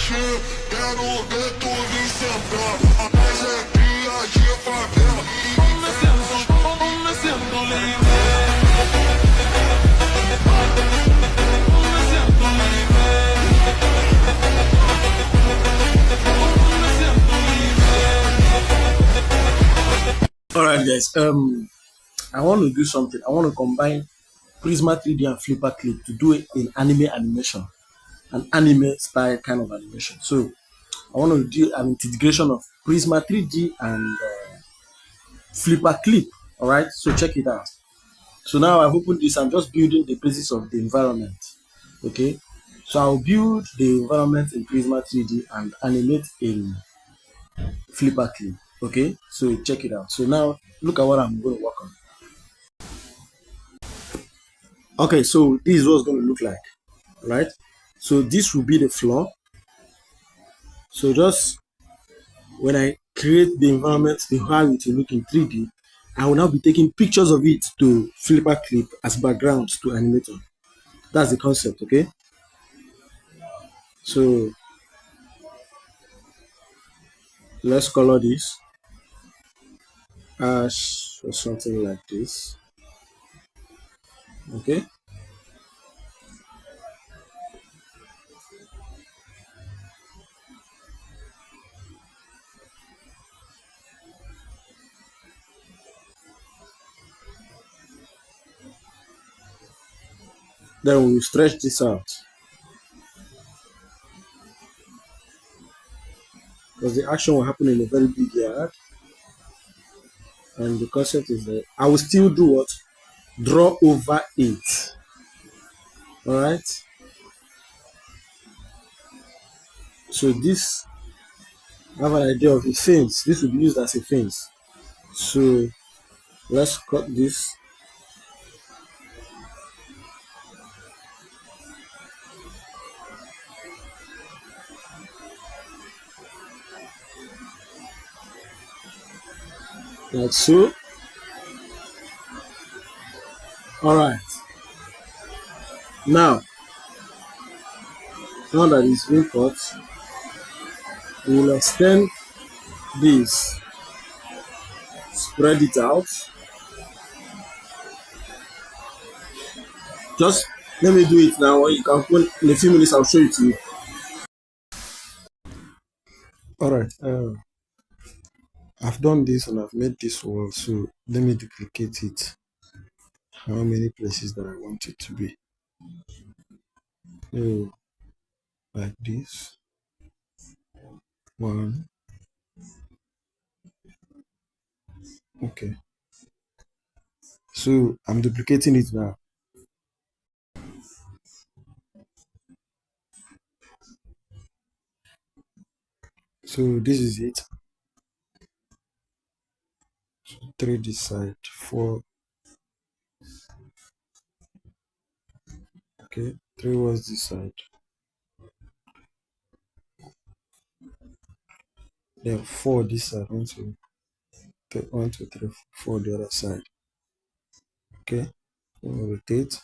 Alright guys, I want to do something. I want to combine Prisma3d and Flipper Clip to do an anime animation, an anime style kind of animation. So I want to do an integration of Prisma3d and Flipper Clip. Alright, so check it out. So now I've opened this. I'm just building the basis of the environment. Okay, so I'll build the environment in Prisma3d and animate in Flipper Clip. Okay, so check it out. So now look at what I'm going to work on. Okay, so this is what it's going to look like, right? So this will be the floor. So just when I create the environment, the how it will look in 3D, I will now be taking pictures of it to Flipper Clip as backgrounds to animate on. That's the concept, okay? So let's color this ash or something like this, okay? Then we will stretch this out because the action will happen in a very big yard. And the concept is that I will still do what? Draw over it. All right. So this, I have an idea of a fence. This will be used as a fence. So let's cut this. Like so. All right. Now that it's been cut, we will extend this, spread it out. Just let me do it now. You can put in a few minutes. I'll show it to you. All right. I've done this and I've made this wall. So let me duplicate it. How many places that I want it to be? So like this. One. Okay. So I'm duplicating it now. So this is it. 3 this side, 4. Okay, 3 was this side. Then 4 this side. 1, 2, 3, 1, 2, 3, 4 the other side. Okay, we'll rotate.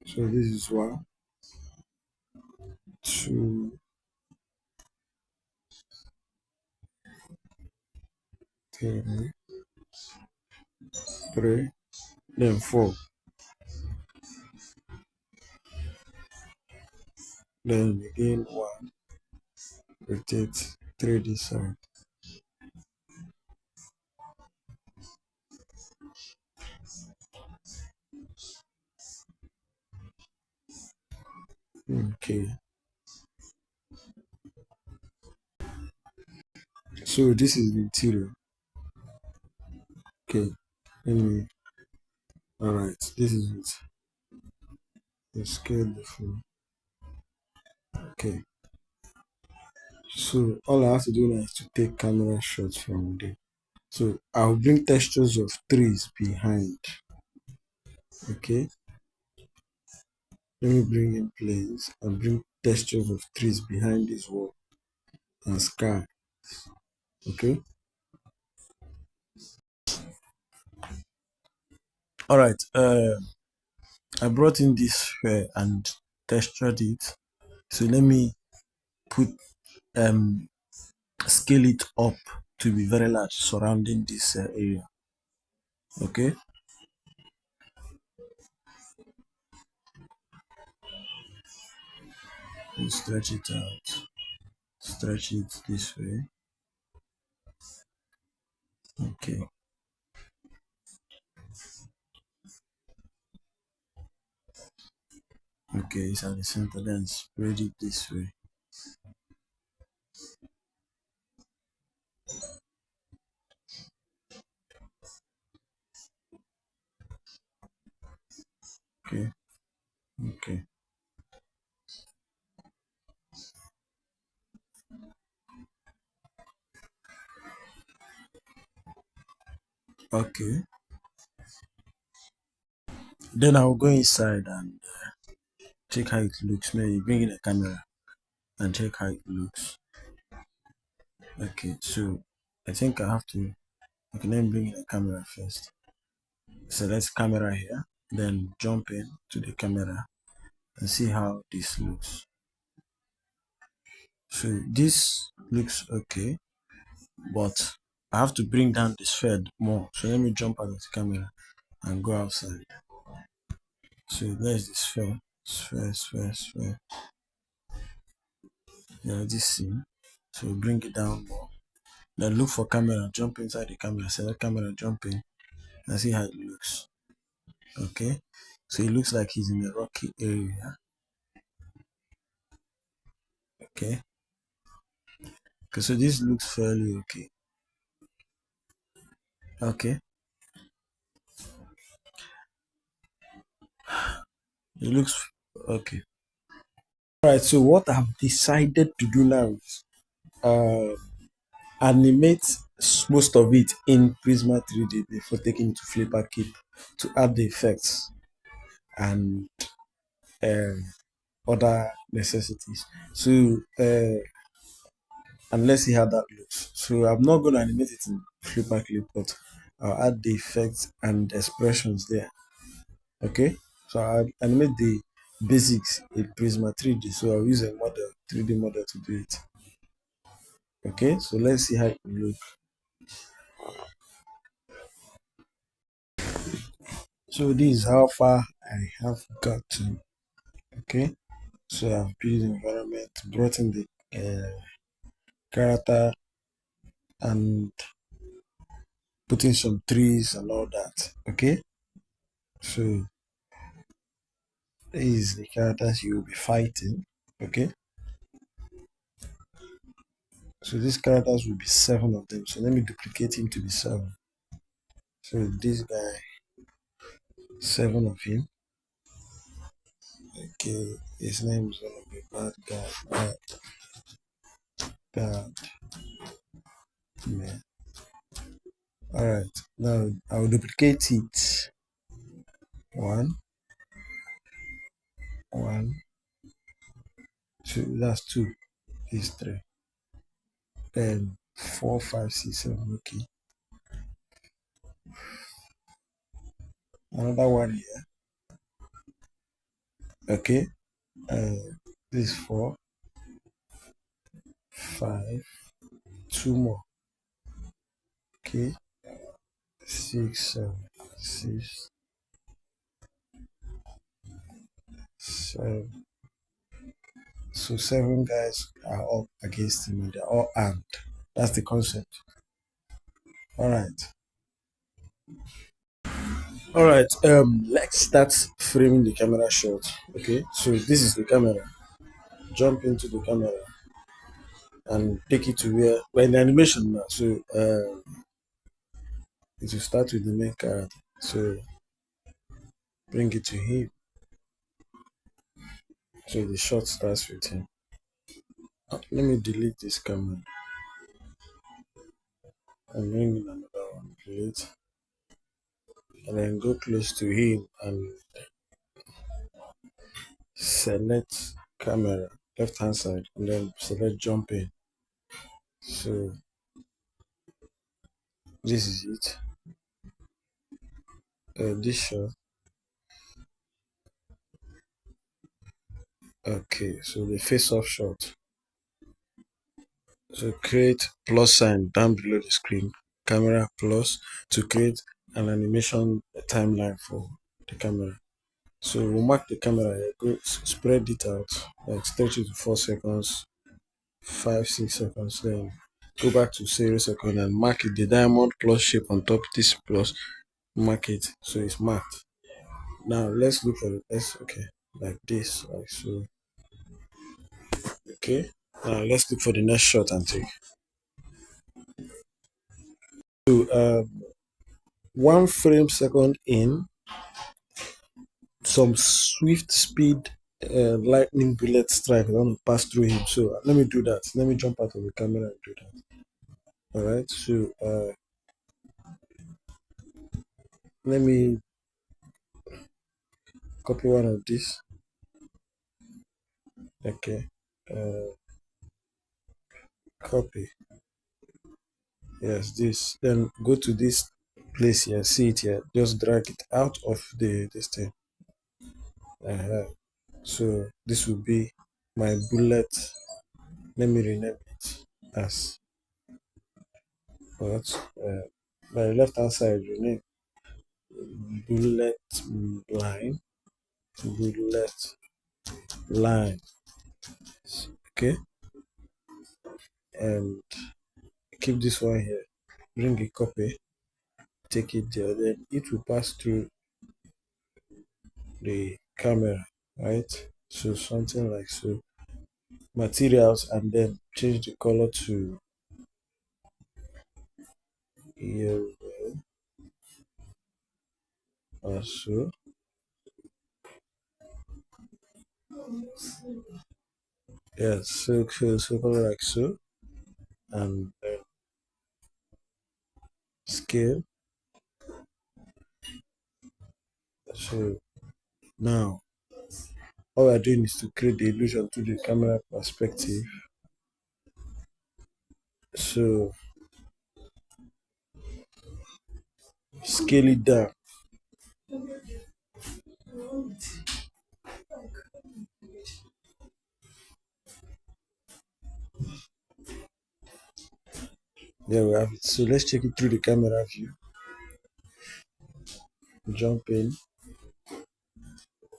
So this is 1, 2, 3, then 4. Then again 1, rotate 3 this side. Okay. So this is the interior. Okay. Alright, this is it. The scale before. Okay. So all I have to do now is to take camera shots from there. So I'll bring textures of trees behind. Okay, let me bring in planes and bring textures of trees behind this wall and sky. Okay, all right. I brought in this sphere and textured it. So let me put um scale it up to be very large surrounding this area. Okay, and stretch it out. Stretch it this way. Okay, okay, it's at the center. Then spread it this way. Okay, okay, okay. Then I'll go inside and check how it looks. Maybe bring in a camera and check how it looks. Okay, so I think I have to. Okay, let me bring in a camera first. Select camera here, then jump in to the camera and see how this looks. So this looks okay, but I have to bring down the sphere more. So let me jump out of the camera and go outside. So there's the sphere, sphere. Yeah, this scene. So bring it down more. Then look for camera, jump inside the camera, select camera, jump in, and see how it looks. Okay, so it looks like he's in a rocky area. Okay, okay, so this looks fairly okay. Okay, it looks okay. All right, so what I've decided to do now is animate most of it in Prisma 3d before taking it to Flipper Keep to add the effects and um, other necessities. So and let's see how that looks. So I'm not going to animate it in Flipper Clip, but I'll add the effects and expressions there. Okay, so I'll animate the basics in Prisma 3d. So I'll use a model, 3D model to do it. Okay, so let's see how it will look. So this is how far I have gotten. Okay, so I've built the environment, brought in the character, and putting some trees and all that. Okay, so this is the characters you will be fighting. Okay, so these characters will be 7 of them. So let me duplicate him to be 7. So this guy, 7 of him. Okay, his name is gonna be bad guy, bad man. All right, now I will duplicate it. One, one, two. That's two. Is three. Then 4, 5, 6, 7. Okay, another one here. Okay, this is 4, 5, 2 more. Okay, 6, 7, 6, 7. So 7 guys are up against him and they're all armed. That's the concept. All right. All right. Let's start framing the camera shot. Okay. So this is the camera. Jump into the camera and take it to where we're in animation now. So it will start with the main character. So bring it to him. So the shot starts with him. Let me delete this camera and bring in another one. Delete. and then go close to him and select camera, left hand side, and then select jump in. So this is it. This shot. Okay, so the face off shot. So create plus sign down below the screen, camera plus, to create an animation timeline for the camera. So we'll mark the camera here, go spread it out like 30 to 4 seconds, 5, 6 seconds, then go back to 0 second and mark it, the diamond plus shape on top, this plus, mark it, so it's marked. Now let's look for it. Okay, like this, like so. Okay, now let's look for the next shot and take. So 1 frame second in, some swift speed lightning bullet strike. I want to pass through him. So let me do that. Let me jump out of the camera and do that. All right. So let me copy one of these. Okay. Copy. Yes, this. Then go to this place here. See it here. Just drag it out of this thing. So this will be my bullet. Let me rename it as what? My left hand side rename bullet line. Bullet line. Okay, and keep this one here. Bring a copy. Take it there. Then it will pass through the camera, right? So something like so. Materials, and then change the color to yellow also. Yes, so color like so, and then scale. So now all we're doing is to create the illusion to the camera perspective. So scale it down. There we have it. So let's check it through the camera view. Jump in.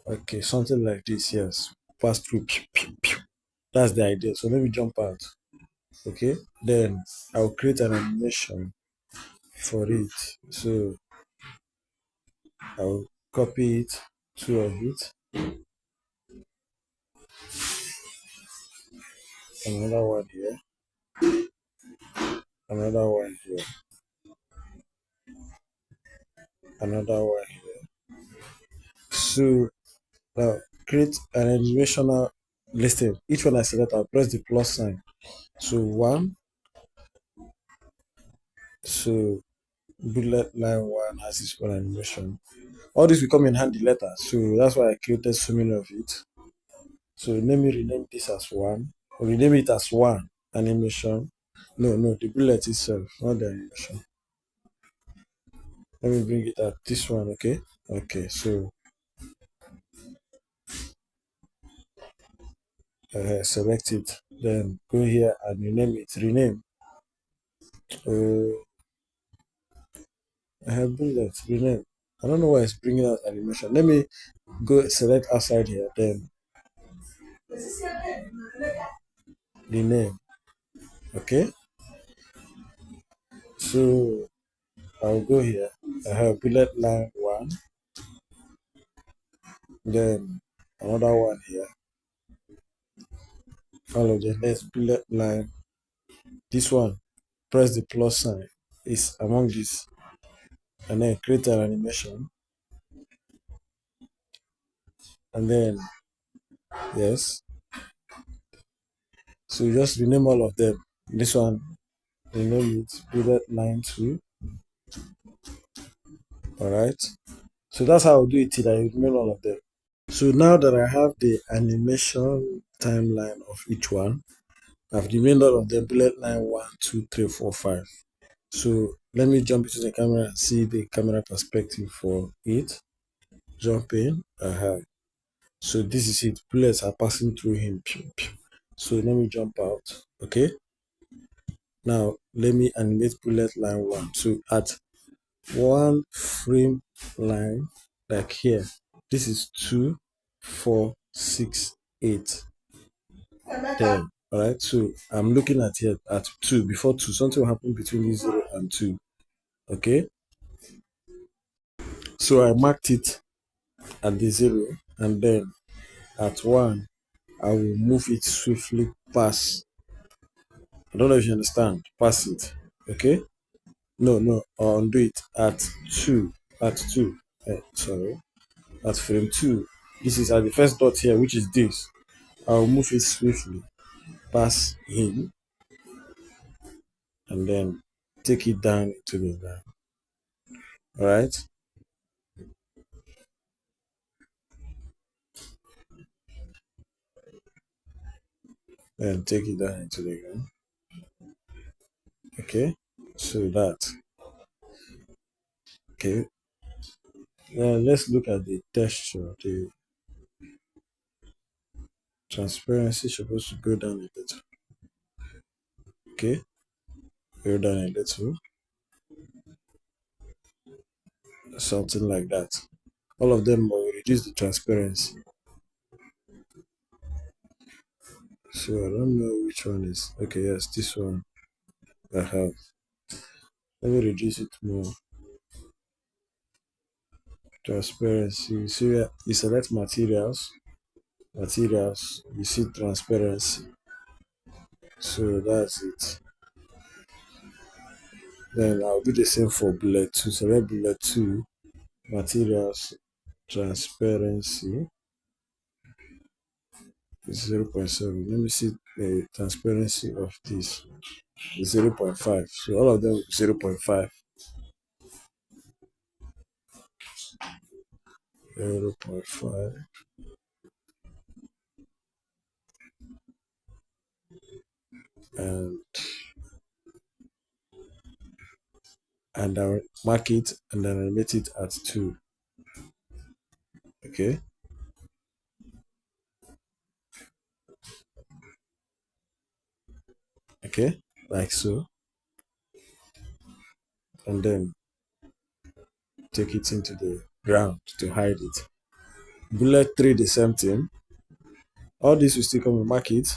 Okay, something like this, yes. Pass through. Pew, pew, pew. That's the idea. So let me jump out. Okay, then I'll create an animation for it. So I'll copy it, two of it, another one here, another one here, another one here. So now create an animational listing. Each one I select, I'll press the plus sign. So one, so bullet line one has its own animation. All this will come in handy later, so that's why I created so many of it. So let me rename this as one, or rename it as one animation. No, the bullet itself, not the animation. Let me bring it at this one, okay? Okay, so select it, then go here and rename it. Rename. I have bullet, rename. I don't know why it's bringing out animation. Let me go select outside here, then rename. Okay, so I'll go here. I have bullet line one, then another one here. All of them. Let's bullet line. This one, press the plus sign. Is among this, and then create an animation, and then yes. So just rename all of them. This one, rename it bullet line two. All right. So that's how I'll do it till I remain all of them. So now that I have the animation timeline of each one, I've remained all of them bullet line 1, 2, 3, 4, 5. So let me jump into the camera and see the camera perspective for it. Jump in. So this is it. Bullets are passing through him. Pew, pew. So let me jump out. Okay. Now let me animate bullet line 1. So at one frame line, like here, this is 2, 4, 6, 8, 10. All right. So I'm looking at here at 2. Before 2, something will happen between this 0 and 2. Okay. So I marked it at the 0, and then at 1, I will move it swiftly past. I don't know if you understand. Pass it. Okay. No, no. I'll undo it at 2. At 2. Sorry. At frame 2. This is at the first dot here, which is this. I'll move it swiftly past him and then take it down to the ground. All right. Then take it down into the ground. Okay. So that. Okay. Now let's look at the texture. The transparency is supposed to go down a little. Okay. Go down a little. Something like that. All of them will reduce the transparency. So I don't know which one is. Okay, yes, this one I have. Let me reduce it more. Transparency. So you select materials. Materials. You see transparency. So that's it. Then I'll do the same for bullet 2. Select bullet 2. Materials. Transparency. 0.7. Let me see the transparency of this. 0.5. So all of them 0.5. 0.5. And I'll mark it and then animate it at 2. Okay. Okay. Like so. And then take it into the ground to hide it. Bullet 3, the same thing. All this will still come and mark it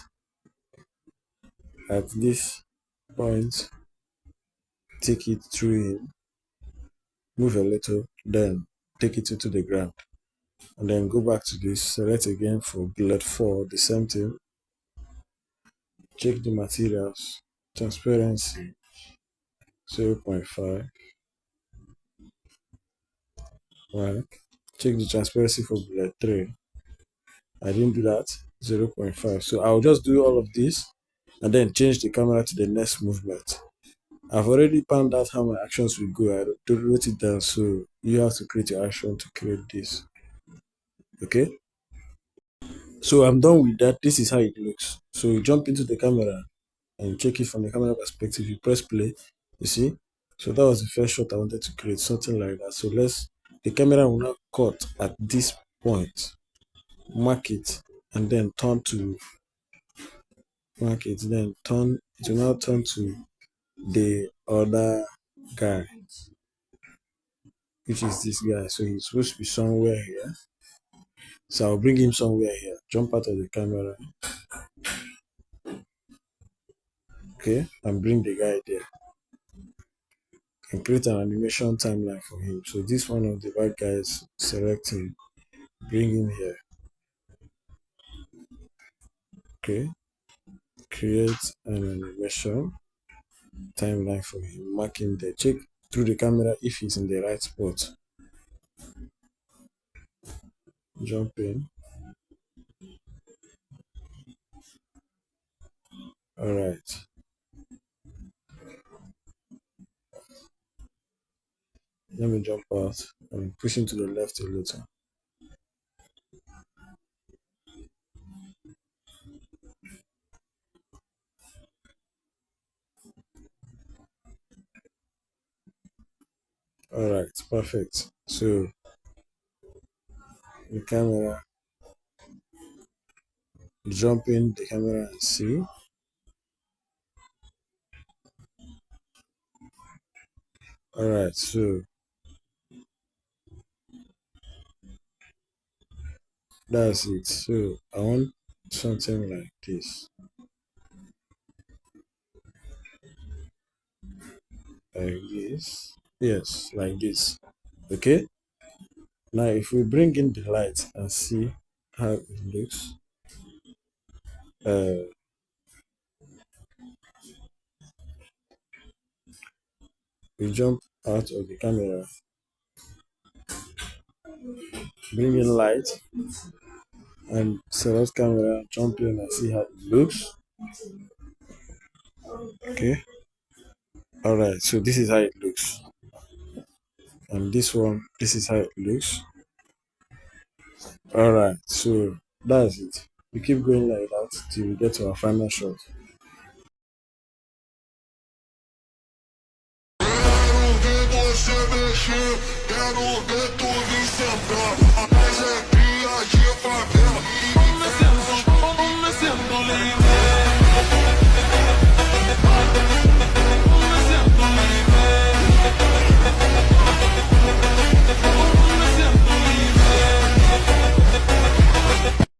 at this point. Take it through him. Move a little. Then take it into the ground. And then go back to this. Select again for bullet 4, the same thing. Check the materials. Transparency 0.5. Right. Check the transparency for bullet 3. I didn't do that. 0.5. So I'll just do all of this and then change the camera to the next movement. I've already found out how my actions will go. I wrote it down, so you have to create your action to create this. Okay. So I'm done with that. This is how it looks. So you jump into the camera and check it from the camera perspective. You press play. You see. So that was the first shot I wanted to create, something like that. So the camera will now cut at this point, mark it, and then turn to mark it, then turn, it will now turn to the other guy, which is this guy. So he's supposed to be somewhere here. So I'll bring him somewhere here. Jump out of the camera. Okay, and bring the guy there. And create an animation timeline for him. So this one of the bad guys, select him, bring him here. Okay, create an animation timeline for him. Mark him there. Check through the camera if he's in the right spot. Jump in. All right. Let me jump out and pushing to the left a little. All right, perfect. So the camera, jump in the camera and see. All right, so that's it. So I want something like this, like this. Yes, like this. Okay. Now, if we bring in the light and see how it looks, uh, we jump out of the camera, bring in light, and select camera, jump in and see how it looks. Okay. All right. So this is how it looks, and this one, this is how it looks. All right. So that's it. We keep going like that till we get to our final shot. Quero ver você mexer, quero ver tu